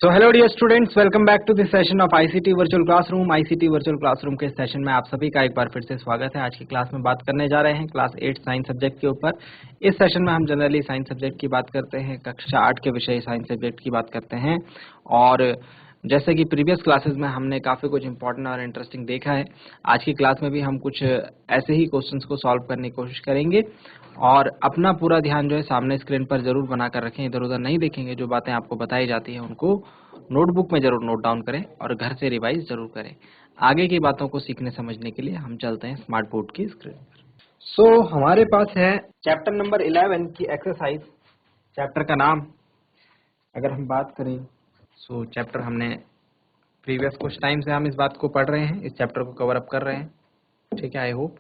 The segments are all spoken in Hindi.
So hello dear students, welcome back to this session of ICT virtual classroom. ICT virtual classroom के सेशन में आप सभी का एक बार फिर से स्वागत है। आज की क्लास में बात करने जा रहे हैं क्लास 8 साइंस सब्जेक्ट के ऊपर। इस सेशन में हम जनरली साइंस सब्जेक्ट की बात करते हैं, कक्षा 8 के विषय साइंस सब्जेक्ट की बात करते हैं। और जैसे कि प्रीवियस क्लासेस में हमने काफ़ी कुछ इंपॉर्टेंट और इंटरेस्टिंग देखा है, आज की क्लास में भी हम कुछ ऐसे ही क्वेश्चंस को सॉल्व करने की कोशिश करेंगे। और अपना पूरा ध्यान जो है सामने स्क्रीन पर जरूर बना कर रखें, इधर उधर नहीं देखेंगे। जो बातें आपको बताई जाती हैं उनको नोटबुक में जरूर नोट डाउन करें और घर से रिवाइज जरूर करें। आगे की बातों को सीखने समझने के लिए हम चलते हैं स्मार्ट बोर्ड की स्क्रीन पर। सो हमारे पास है चैप्टर नंबर 11 की एक्सरसाइज। चैप्टर का नाम अगर हम बात करें, सो चैप्टर हमने प्रीवियस कुछ टाइम से हम इस बात को पढ़ रहे हैं, इस चैप्टर को कवर अप कर रहे हैं। ठीक है, आई होप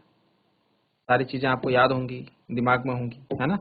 सारी चीजें आपको याद होंगी, दिमाग में होंगी, है ना।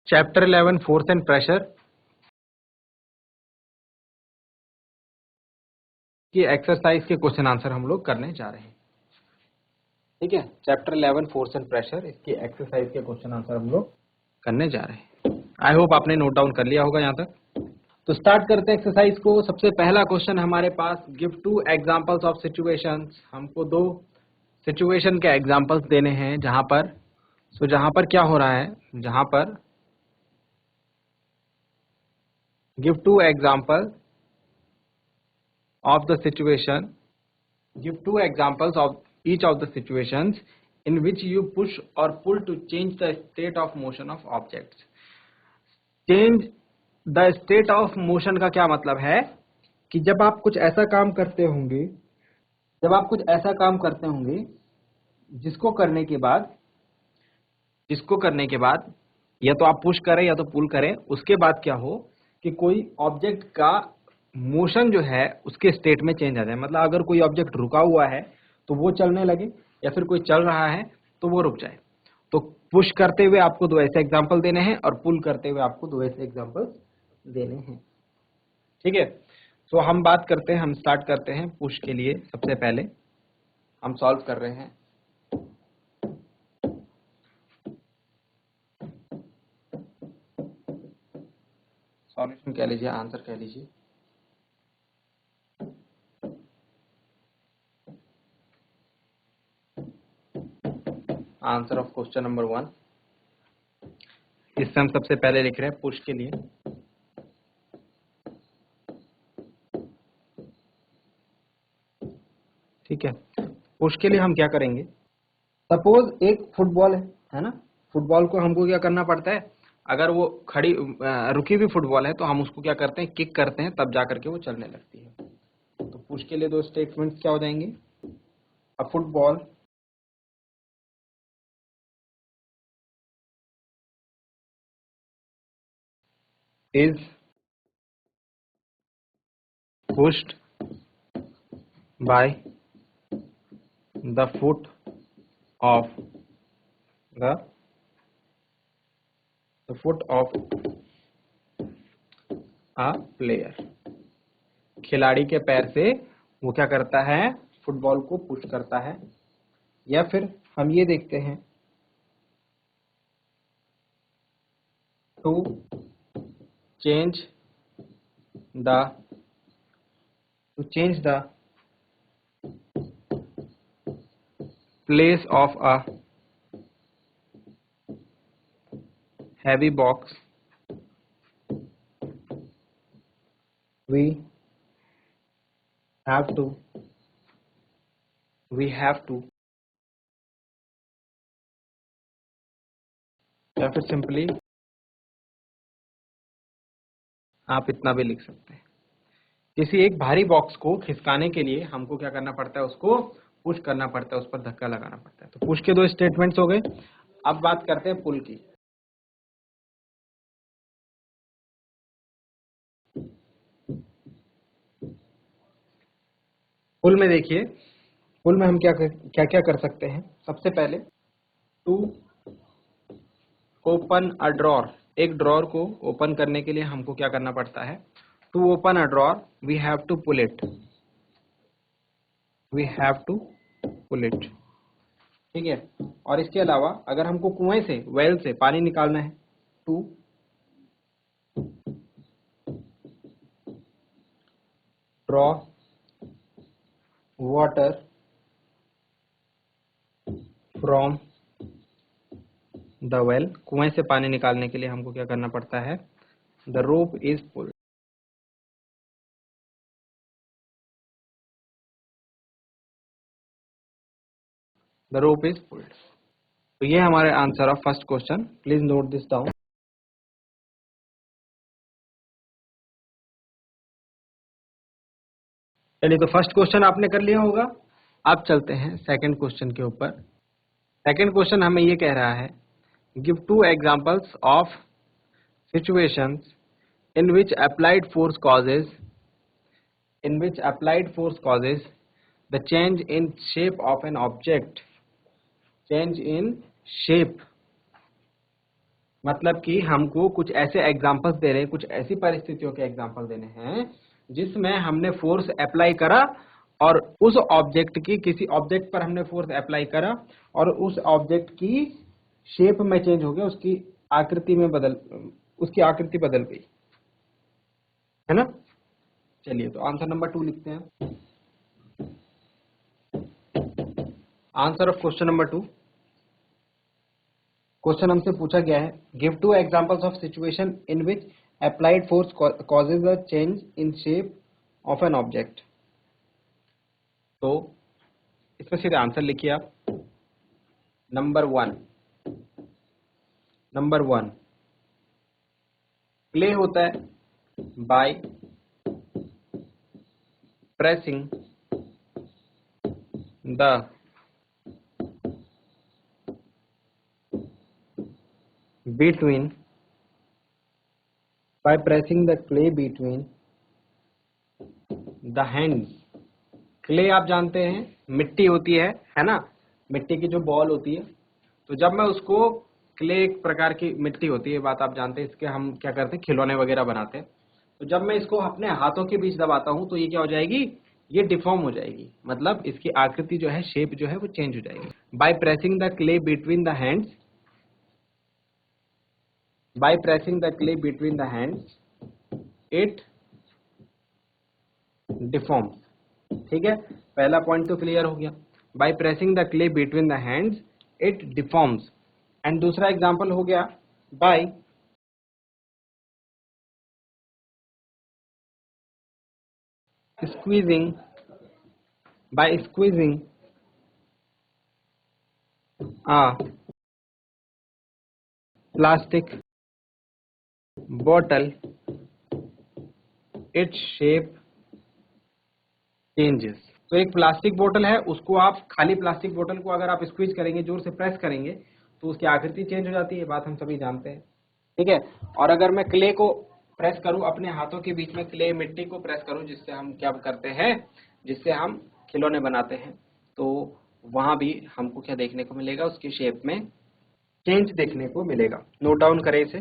चैप्टर 11 फोर्स एंड प्रेशर की एक्सरसाइज के क्वेश्चन आंसर हम लोग करने जा रहे हैं। ठीक है, चैप्टर 11 फोर्स एंड प्रेशर, इसकी एक्सरसाइज के क्वेश्चन आंसर हम लोग करने जा रहे हैं। आई होप आपने नोट डाउन कर लिया होगा यहाँ तक। तो स्टार्ट करते हैं एक्सरसाइज को। सबसे पहला क्वेश्चन हमारे पास, give two examples of situations. हमको दो सिचुएशन के एग्जांपल्स देने हैं जहां पर क्या हो रहा है, जहां पर give two example of the situation, give two examples of each of the situations in which you push or pull to change the state of motion of objects. Change the state of motion का क्या मतलब है कि जब आप कुछ ऐसा काम करते होंगे, जिसको करने के बाद या तो आप पुश करें या तो पुल करें, उसके बाद क्या हो कि कोई ऑब्जेक्ट का मोशन जो है उसके स्टेट में चेंज आ जाए। मतलब अगर कोई ऑब्जेक्ट रुका हुआ है तो वो चलने लगे, या फिर कोई चल रहा है तो वो रुक जाए। तो पुश करते हुए आपको दो ऐसे एग्जांपल देने हैं और पुल करते हुए आपको दो ऐसे एग्जांपल देने हैं। ठीक है, तो हम स्टार्ट करते हैं पुश के लिए। सबसे पहले हम सॉल्व कर रहे हैं। सॉल्यूशन कह लीजिए, आंसर कह लीजिए। Answer of question number 1। इससे हम सबसे पहले लिख रहे हैं पुश के लिए। ठीक है, पुश के लिए हम क्या करेंगे, सपोज एक फुटबॉल है ना। फुटबॉल को हमको क्या करना पड़ता है, अगर वो रुकी हुई फुटबॉल है तो हम उसको क्या करते हैं, किक करते हैं, तब जा करके वो चलने लगती है। तो पुश के लिए दो स्टेटमेंट्स क्या हो जाएंगे, अ football is pushed by the foot of the foot of a player. खिलाड़ी के पैर से वो क्या करता है, फुटबॉल को पुश करता है। या फिर हम ये देखते हैं, to change the place of a heavy box, we have to या फिर सिंपली आप इतना भी लिख सकते हैं। किसी एक भारी बॉक्स को खिसकाने के लिए हमको क्या करना पड़ता है, उसको पुश करना पड़ता है, उस पर धक्का लगाना पड़ता है। तो पुश के दो स्टेटमेंट्स हो गए। अब बात करते हैं पुल की। पुल में देखिए, पुल में हम क्या क्या कर सकते हैं। सबसे पहले टू ओपन अ ड्रॉर, एक ड्रॉर को ओपन करने के लिए हमको क्या करना पड़ता है, to open a drawer we have to pull it, we have to pull it. ठीक है। और इसके अलावा अगर हमको कुएं से, वेल से पानी निकालना है, to draw water from the well, कुएं से पानी निकालने के लिए हमको क्या करना पड़ता है, the rope is pulled, the rope is pulled. तो ये हमारे answer of first question. Please note this down. चलिए, तो फर्स्ट क्वेश्चन आपने कर लिया होगा। अब चलते हैं सेकंड क्वेश्चन के ऊपर। सेकंड क्वेश्चन हमें ये कह रहा है, give two examples of situations in which applied force causes the change in shape of an object, change in shape, मतलब कि हमको कुछ ऐसे एग्जांपल्स दे रहे हैं, कुछ ऐसी परिस्थितियों के एग्जांपल देने हैं जिसमें हमने फोर्स अप्लाई करा और उस ऑब्जेक्ट की, किसी ऑब्जेक्ट पर हमने फोर्स अप्लाई करा और उस ऑब्जेक्ट की शेप में चेंज हो गया, उसकी आकृति बदल गई, है ना। चलिए, तो आंसर नंबर 2 लिखते हैं। Answer of question number 2। Question हमसे पूछा गया है, give two examples of situation in which applied force causes a change in shape of an object. तो इसमें सीधे आंसर लिखिए आप। नंबर वन प्ले होता है by pressing the between by pressing the clay between the hands। Clay आप जानते हैं मिट्टी होती है ना, मिट्टी की जो बॉल होती है। तो जब मैं उसको, क्ले एक प्रकार की मिट्टी होती है, बात आप जानते हैं, इसके हम क्या करते हैं, खिलौने वगैरह बनाते हैं। तो जब मैं इसको अपने हाथों के बीच दबाता हूं तो ये क्या हो जाएगी, ये डिफॉर्म हो जाएगी, मतलब इसकी आकृति जो है, शेप जो है वो चेंज हो जाएगी। By pressing the clay between the hands, by pressing the clay between the hands it deforms। ठीक है, पहला पॉइंट तो क्लियर हो गया। by pressing the clay between the hands it deforms। And दूसरा एग्जांपल हो गया by squeezing, by squeezing a plastic bottle its shape changes। तो एक प्लास्टिक बोतल है, उसको आप, खाली प्लास्टिक बोतल को अगर आप स्क्वीज करेंगे, जोर से प्रेस करेंगे, तो उसकी आकृति चेंज हो जाती है, बात हम सभी जानते हैं। ठीक है। और अगर मैं क्ले को प्रेस करूं, अपने हाथों के बीच में क्ले, मिट्टी को प्रेस करूं, जिससे हम क्या करते हैं, जिससे हम खिलौने बनाते हैं, तो वहां भी हमको क्या देखने को मिलेगा, उसकी शेप में चेंज देखने को मिलेगा। नोट डाउन करें इसे।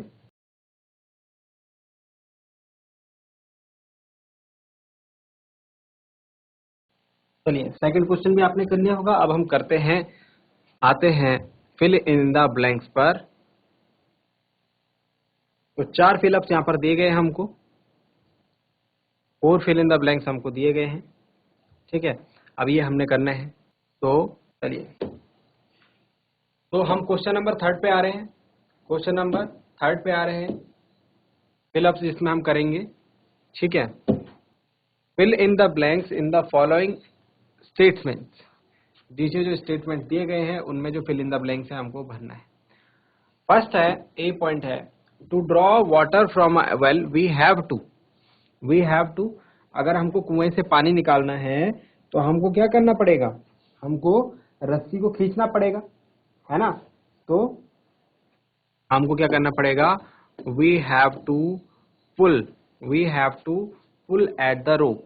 चलिए, सेकंड क्वेश्चन भी आपने कर लिया होगा। अब हम करते हैं, आते हैं फिल इन द ब्लैंक्स पर। तो 4 फिलअप्स यहाँ पर दिए गए हैं हमको, 4 फिल इन द ब्लैंक्स हमको दिए गए हैं। ठीक है, अब ये हमने करना है। तो चलिए, तो हम क्वेश्चन नंबर 3 पे आ रहे हैं। क्वेश्चन नंबर 3 पे आ रहे हैं, फिलअप्स इसमें हम करेंगे। ठीक है, fill in the blanks in the following statements. नीचे जो स्टेटमेंट दिए गए हैं उनमें जो फिल इन द ब्लैंक्स है हमको भरना है। फर्स्ट है, ए पॉइंट है, to draw water from a well we have to. We have to, अगर हमको कुएं से पानी निकालना है तो हमको क्या करना पड़ेगा, हमको रस्सी को खींचना पड़ेगा, है ना। तो हमको क्या करना पड़ेगा, we have to pull, we have to pull at the rope,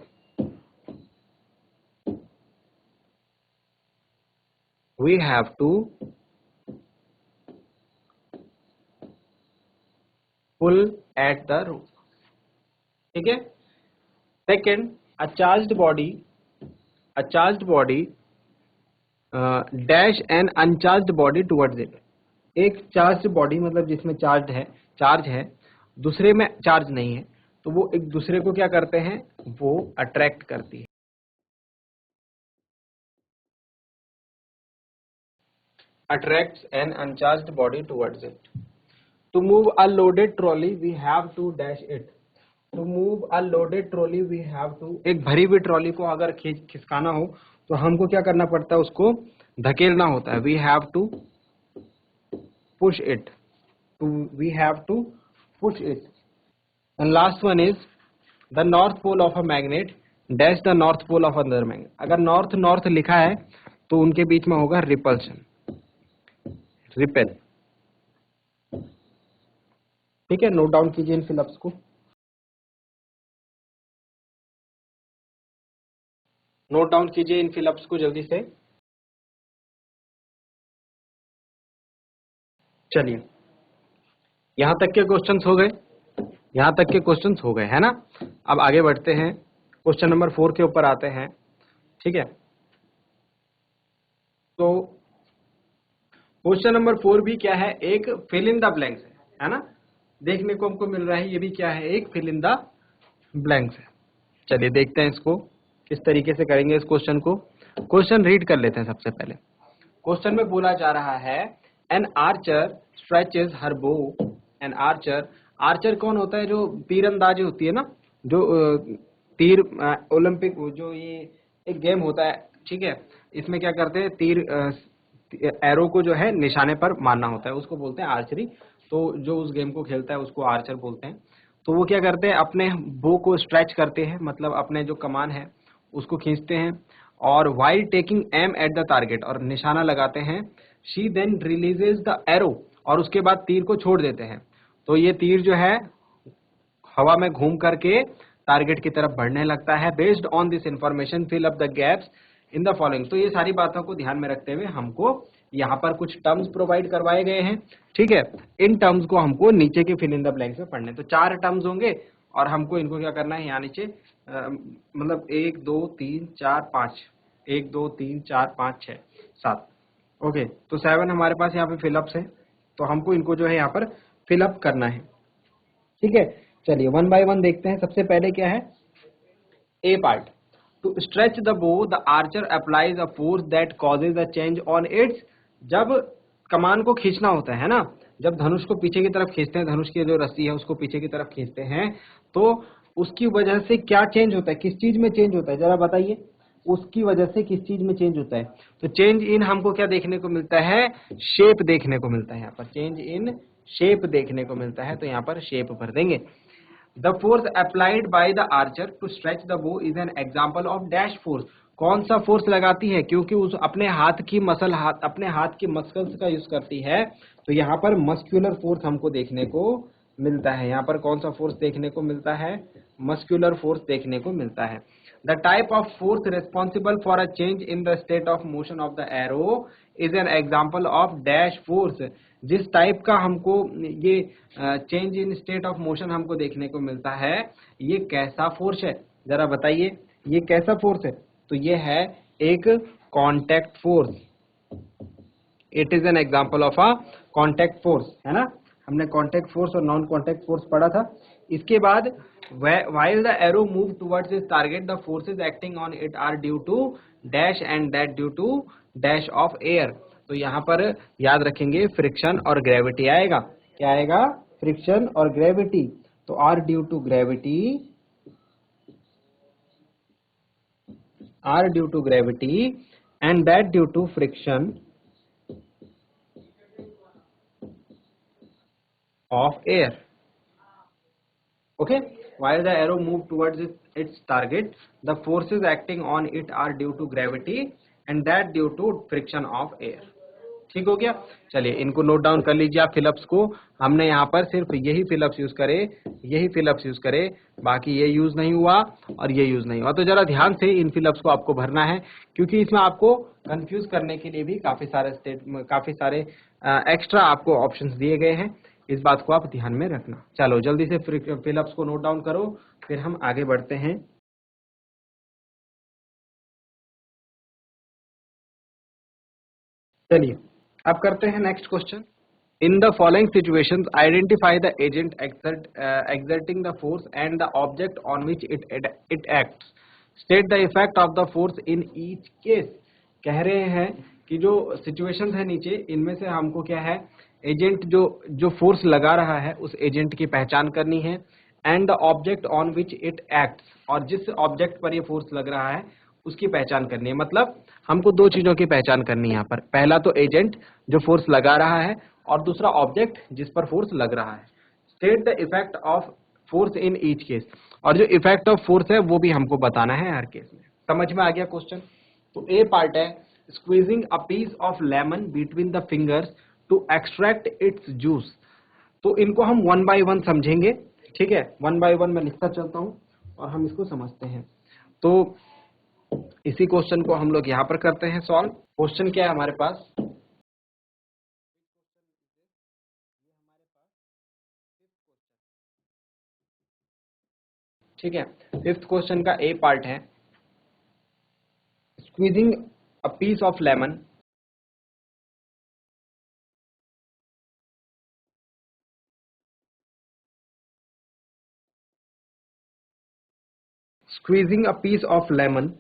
we have to pull at the rope, ठीक है। Second, a charged body dash an uncharged body towards it, एक चार्ज्ड बॉडी मतलब जिसमें चार्ज है, दूसरे में चार्ज नहीं है, तो वो एक दूसरे को क्या करते हैं, वो अट्रैक्ट करती है। Attracts an uncharged body towards it. To move a loaded trolley we have to dash it, to move a loaded trolley we have to, एक भरी हुई ट्रॉली को अगर खिसकाना हो तो हमको क्या करना पड़ता है, उसको धकेलना होता है, we have to push it, we have to push it. And last one is the north pole of a magnet dash the north pole of another magnet, अगर नॉर्थ नॉर्थ लिखा है तो उनके बीच में होगा रिपल्शन, रिपेल, ठीक है। नोट डाउन कीजिए इन फिलअप्स को, नोट डाउन कीजिए इन फिलअप्स को जल्दी से। चलिए, यहां तक के क्वेश्चंस हो गए, यहां तक के क्वेश्चंस हो गए, है ना। अब आगे बढ़ते हैं, क्वेश्चन नंबर 4 के ऊपर आते हैं, ठीक है। तो क्वेश्चन नंबर 4 भी क्या है, एक फिल इन द ब्लैंक्स है ना, देखने को हमको मिल रहा है, ये भी क्या है, एक फिल इन द ब्लैंक्स है। चलिए देखते हैं इसको किस तरीके से करेंगे इस क्वेश्चन को। क्वेश्चन रीड कर लेते हैं सबसे पहले। क्वेश्चन में बोला जा रहा है एन आर्चर स्ट्रेचेज हर बो, एन आर्चर, आर्चर कौन होता है, जो तीरंदाजी होती है ना, जो तीर, ओलंपिक जो ये एक गेम होता है, ठीक है। इसमें क्या करते हैं, तीर एरो को जो है निशाने पर मारना होता है, उसको बोलते हैं आर्चरी। तो जो उस गेम को खेलता है उसको आर्चर बोलते हैं। तो वो क्या करते हैं, अपने बो को स्ट्रेच करते हैं, मतलब अपने जो कमान है उसको खींचते हैं, और while taking aim at the target, और निशाना लगाते हैं। She then releases the arrow, और उसके बाद तीर को छोड़ देते हैं। तो ये तीर जो है हवा में घूम करके टारगेट की तरफ बढ़ने लगता है। Based on this information fill up the gaps in the following. तो ये सारी बातों को ध्यान में रखते हुए हमको यहाँ पर कुछ टर्म्स प्रोवाइड करवाए गए हैं, ठीक है। इन टर्म्स को हमको नीचे के फिल इन द ब्लैंक्स में पढ़ने, तो 4 टर्म्स होंगे और हमको इनको क्या करना है, यहाँ नीचे मतलब 1 2 3 4 5, 1 2 3 4 5 6 7, ओके। तो 7 हमारे पास यहाँ पे फिलअप्स है, तो हमको इनको जो है यहाँ पर फिलअप करना है, ठीक है। चलिए वन बाय वन देखते हैं। सबसे पहले क्या है, ए पार्ट, टू स्ट्रेच द बो the Archer applies a force that causes a change on it's. जब कमान को खींचना होता है ना, जब धनुष को पीछे की तरफ खींचते हैं, धनुष की जो रस्सी है उसको पीछे की तरफ खींचते हैं, तो उसकी वजह से क्या चेंज होता है, किस चीज में चेंज होता है, जरा बताइए, उसकी वजह से किस चीज में चेंज होता है। तो चेंज इन हमको क्या देखने को मिलता है, शेप देखने को मिलता है, यहाँ पर चेंज इन शेप देखने को मिलता है, तो यहाँ पर शेप भर देंगे। The force applied by the archer to stretch the bow is an example of dash force. कौन सा फोर्स लगाती है, क्योंकि उस अपने हाथ की अपने हाथ की मसल्स का यूज करती है, तो यहाँ पर मस्क्यूलर फोर्स हमको देखने को मिलता है। यहाँ पर कौन सा फोर्स देखने को मिलता है, मस्क्यूलर फोर्स देखने को मिलता है। The type of force responsible for a change in the state of motion of the arrow is an example of dash force. जिस टाइप का हमको ये change in state of motion हमको देखने को मिलता है, ये कैसा फोर्स है, जरा बताइए, ये कैसा फोर्स है। तो ये है एक contact force, it is an example of a contact force, है ना। हमने कांटेक्ट फोर्स और नॉन कांटेक्ट फोर्स पढ़ा था। इसके बाद while the arrow move towards its target the forces acting on it are due to dash and that due to dash of air। तो यहाँ पर याद रखेंगे फ्रिक्शन और ग्रेविटी आएगा, क्या आएगा, फ्रिक्शन और ग्रेविटी। तो are due to gravity, are due to gravity and that due to friction of air, okay. while the arrow move towards its target, the forces acting on it are due to gravity and that due to friction of air. ठीक हो गया। चलिए इनको नोट डाउन कर लीजिए आप फिलअप्स को। हमने यहाँ पर सिर्फ यही फिलअप्स यूज करे, यही फिलअप्स यूज करे, बाकी ये यूज नहीं हुआ और ये यूज नहीं हुआ। तो जरा ध्यान से इन फिलअप्स को आपको भरना है, क्योंकि इसमें आपको कंफ्यूज करने के लिए भी काफी सारे एक्स्ट्रा आपको ऑप्शंस दिए गए हैं। इस बात को आप ध्यान में रखना। चलो जल्दी से फिलअप्स को नोट डाउन करो, फिर हम आगे बढ़ते हैं। चलिए अब करते हैं next question. In the following situations, identify the agent exerting the force and the object on which it acts. State the effect of the force in each case. कह रहे हैं कि जो situations है नीचे, इनमें से हमको क्या है, एजेंट जो फोर्स लगा रहा है उस एजेंट की पहचान करनी है, and the object on which it acts, और जिस ऑब्जेक्ट पर ये फोर्स लग रहा है उसकी पहचान करनी है। मतलब हमको दो चीजों की पहचान करनी है यहाँ पर। पहला तो एजेंट जो फोर्स लगा रहा है, और दूसरा ऑब्जेक्ट जिस पर फोर्स लग रहा है। State the effect of force in each case, और जो इफेक्ट ऑफ फोर्स है वो भी हमको बताना है हर केस में। समझ में आ गया क्वेश्चन? तो ए पार्ट है squeezing a piece of lemon between the fingers to extract its juice. तो इनको हम वन बाय वन समझेंगे, ठीक है? वन बाय वन मैं लिखता चलता हूं और हम इसको समझते हैं। तो इसी क्वेश्चन को हम लोग यहाँ पर करते हैं सॉल्व। क्वेश्चन क्या है हमारे पास? ठीक है, फिफ्थ क्वेश्चन का ए पार्ट है squeezing a piece of lemon squeezing a piece of lemon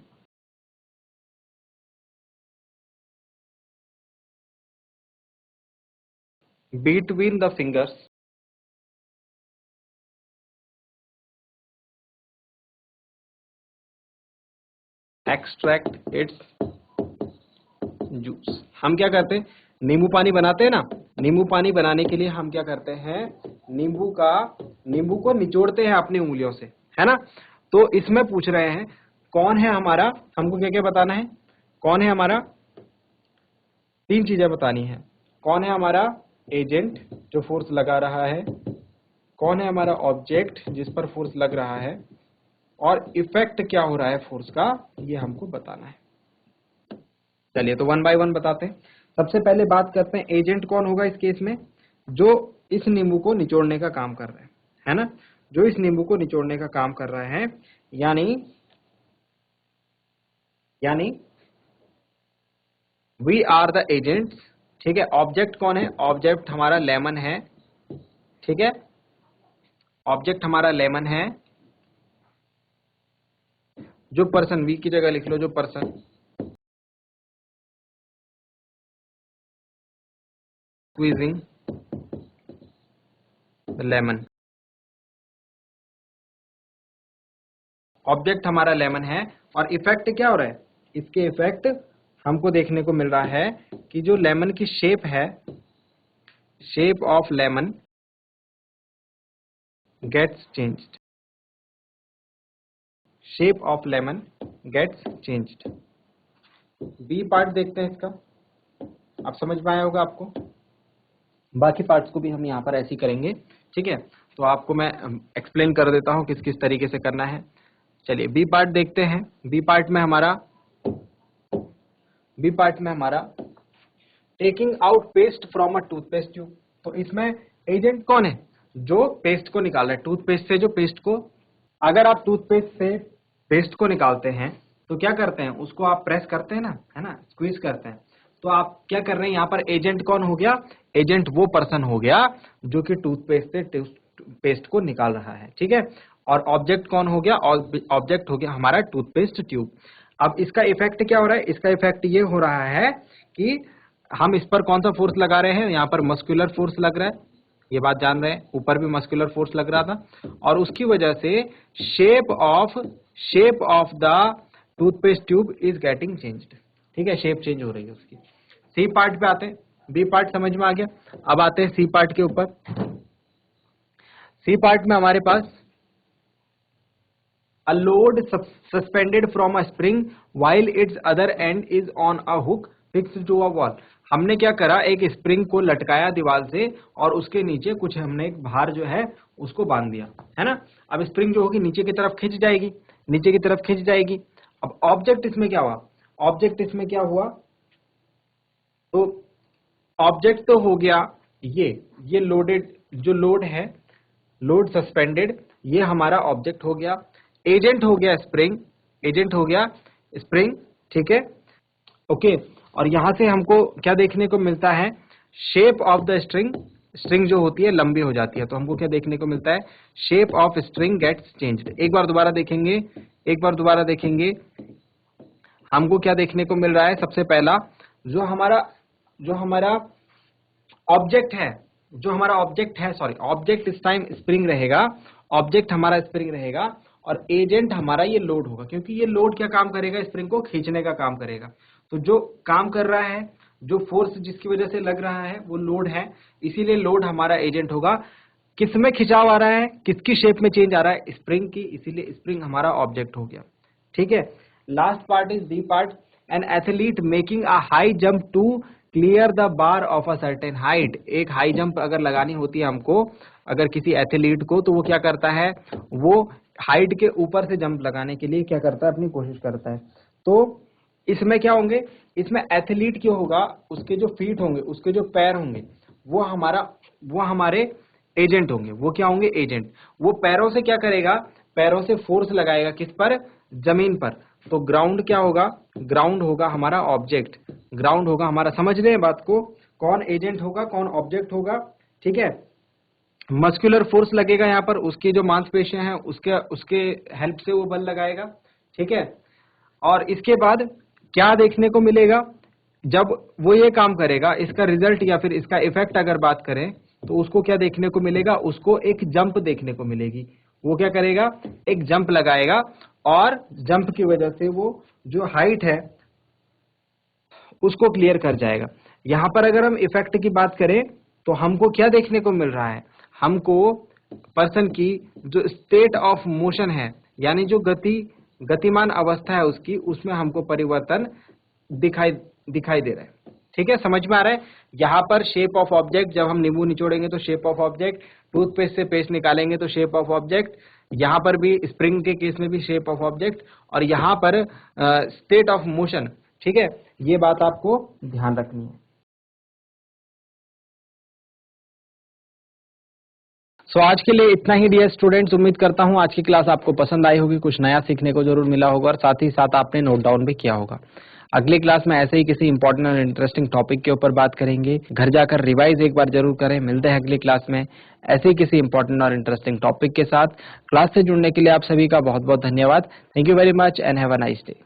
between the fingers extract its juice। हम क्या करते हैं, नींबू पानी बनाते हैं ना, नींबू पानी बनाने के लिए हम क्या करते हैं, नींबू को निचोड़ते हैं अपनी उंगलियों से, है ना? तो इसमें पूछ रहे हैं कौन है हमारा, हमको क्या क्या बताना है, कौन है हमारा, तीन चीजें बतानी है। कौन है हमारा एजेंट जो फोर्स लगा रहा है, कौन है हमारा ऑब्जेक्ट जिस पर फोर्स लग रहा है, और इफेक्ट क्या हो रहा है फोर्स का, ये हमको बताना है। चलिए तो वन बाय वन बताते हैं। सबसे पहले बात करते हैं एजेंट कौन होगा इस केस में, जो इस नींबू को निचोड़ने का काम कर रहा है ना? जो इस नींबू को निचोड़ने का काम कर रहा है, यानी वी आर द एजेंट्स, ठीक है? ऑब्जेक्ट कौन है, ऑब्जेक्ट हमारा लेमन है, ठीक है? ऑब्जेक्ट हमारा लेमन है। जो पर्सन, वी की जगह लिख लो जो person, squeezing the lemon, object हमारा लेमन है। और इफेक्ट क्या हो रहा है, इसके इफेक्ट हमको देखने को मिल रहा है कि जो लेमन की शेप है, shape of lemon gets changed, shape of lemon gets changed. B part देखते हैं इसका, आप समझ में आया होगा आपको। बाकी पार्ट्स को भी हम यहाँ पर ऐसे ही करेंगे, ठीक है? तो आपको मैं एक्सप्लेन कर देता हूँ किस किस तरीके से करना है। चलिए बी पार्ट देखते हैं। बी पार्ट में हमारा taking out paste from a toothpaste tube. तो इसमें एजेंट कौन है, जो पेस्ट को निकाल रहा है, टूथपेस्ट से जो पेस्ट को, अगर आप टूथपेस्ट से पेस्ट को निकालते हैं तो क्या करते हैं, उसको आप प्रेस करते हैं ना, है ना, स्क्वीज करते हैं। तो आप क्या कर रहे हैं, यहाँ पर एजेंट कौन हो गया, एजेंट वो पर्सन हो गया जो कि टूथपेस्ट से पेस्ट को निकाल रहा है, ठीक है? और ऑब्जेक्ट कौन हो गया, ऑब्जेक्ट हो गया हमारा टूथपेस्ट ट्यूब। अब इसका इफेक्ट क्या हो रहा है, इसका इफेक्ट ये हो रहा है कि हम इस पर कौन सा फोर्स लगा रहे हैं, यहाँ पर मस्कुलर फोर्स लग रहा है, ये बात जान रहे हैं, ऊपर भी मस्कुलर फोर्स लग रहा था, और उसकी वजह से shape of the toothpaste tube is getting changed, ठीक है? शेप चेंज हो रही है उसकी। सी पार्ट पे आते हैं, बी पार्ट समझ में आ गया। अब आते हैं सी पार्ट के ऊपर। सी पार्ट में हमारे पास a load suspended from a spring while its other end is on a hook fixed to a wall. हमने क्या करा, एक स्प्रिंग को लटकाया दीवार से और उसके नीचे कुछ हमने एक भार जो है उसको बांध दिया, है ना। अब स्प्रिंग जो होगी नीचे की तरफ खिंच जाएगी, नीचे की तरफ खिंच जाएगी। अब ऑब्जेक्ट इसमें क्या हुआ, ऑब्जेक्ट इसमें क्या हुआ, तो ऑब्जेक्ट तो हो गया ये लोडेड, जो लोड है, लोड सस्पेंडेड, ये हमारा ऑब्जेक्ट हो गया। एजेंट हो गया स्प्रिंग, एजेंट हो गया स्प्रिंग, ठीक है, ओके। और यहां से हमको क्या देखने को मिलता है, shape of the string, string जो होती है लंबी हो जाती है, तो हमको क्या देखने को मिलता है, shape of string gets changed. एक बार दोबारा देखेंगे, एक बार दोबारा देखेंगे, हमको क्या देखने को मिल रहा है, सबसे पहला जो हमारा ऑब्जेक्ट है, जो हमारा ऑब्जेक्ट है, सॉरी ऑब्जेक्ट इस टाइम स्प्रिंग रहेगा, ऑब्जेक्ट हमारा स्प्रिंग रहेगा और एजेंट हमारा ये लोड होगा, क्योंकि ये लोड क्या काम करेगा, स्प्रिंग को खींचने का काम करेगा। तो जो काम कर रहा है, जो फोर्स जिसकी वजह से लग रहा है वो लोड है, इसीलिए लोड हमारा एजेंट होगा। किसमें खिंचाव आ रहा है, किसकी शेप में चेंज आ रहा है, स्प्रिंग की, इसीलिए स्प्रिंग हमारा ऑब्जेक्ट हो गया, ठीक है। Last part is D part, an athlete making a high jump to clear the bar of a certain height. एक हाई जंप अगर लगानी होती है हमको, अगर किसी एथलीट को, तो वो क्या करता है, वो हाइट के ऊपर से जंप लगाने के लिए क्या करता है, अपनी कोशिश करता है। तो इसमें क्या होंगे, इसमें एथलीट क्यों होगा, उसके जो फीट होंगे, उसके जो पैर होंगे, वो हमारे एजेंट होंगे। वो क्या होंगे, एजेंट। वो पैरों से क्या करेगा, पैरों से फोर्स लगाएगा, किस पर, जमीन पर। तो ग्राउंड क्या होगा, ग्राउंड होगा हमारा ऑब्जेक्ट, ग्राउंड होगा हमारा, समझ रहे हैं बात को, कौन एजेंट होगा, कौन ऑब्जेक्ट होगा, ठीक है। मस्कुलर फोर्स लगेगा यहाँ पर, उसकी जो मांसपेशियां हैं उसके हेल्प से वो बल लगाएगा, ठीक है। और इसके बाद क्या देखने को मिलेगा, जब वो ये काम करेगा, इसका रिजल्ट या फिर इसका इफेक्ट अगर बात करें, तो उसको क्या देखने को मिलेगा, उसको एक जंप देखने को मिलेगी। वो क्या करेगा, एक जंप लगाएगा और जंप की वजह से वो जो हाइट है उसको क्लियर कर जाएगा। यहां पर अगर हम इफेक्ट की बात करें, तो हमको क्या देखने को मिल रहा है, हमको पर्सन की जो स्टेट ऑफ मोशन है, यानी जो गतिमान अवस्था है उसकी, उसमें हमको परिवर्तन दिखाई दे रहा है, ठीक है, समझ में आ रहा है। यहाँ पर शेप ऑफ ऑब्जेक्ट, जब हम नींबू निचोड़ेंगे तो शेप ऑफ ऑब्जेक्ट, टूथपेस्ट से पेस्ट निकालेंगे तो शेप ऑफ ऑब्जेक्ट, यहाँ पर भी स्प्रिंग के केस में भी शेप ऑफ ऑब्जेक्ट, और यहाँ पर स्टेट ऑफ मोशन, ठीक है। ये बात आपको ध्यान रखनी है। सो आज के लिए इतना ही डियर स्टूडेंट्स। उम्मीद करता हूँ आज की क्लास आपको पसंद आई होगी, कुछ नया सीखने को जरूर मिला होगा और साथ ही साथ आपने नोट डाउन भी किया होगा। अगली क्लास में ऐसे ही किसी इंपॉर्टेंट और इंटरेस्टिंग टॉपिक के ऊपर बात करेंगे। घर जाकर रिवाइज एक बार जरूर करें। मिलते हैं अगली क्लास में ऐसे ही किसी इंपॉर्टेंट और इंटरेस्टिंग टॉपिक के साथ। क्लास से जुड़ने के लिए आप सभी का बहुत बहुत धन्यवाद। Thank you very much and have a nice day.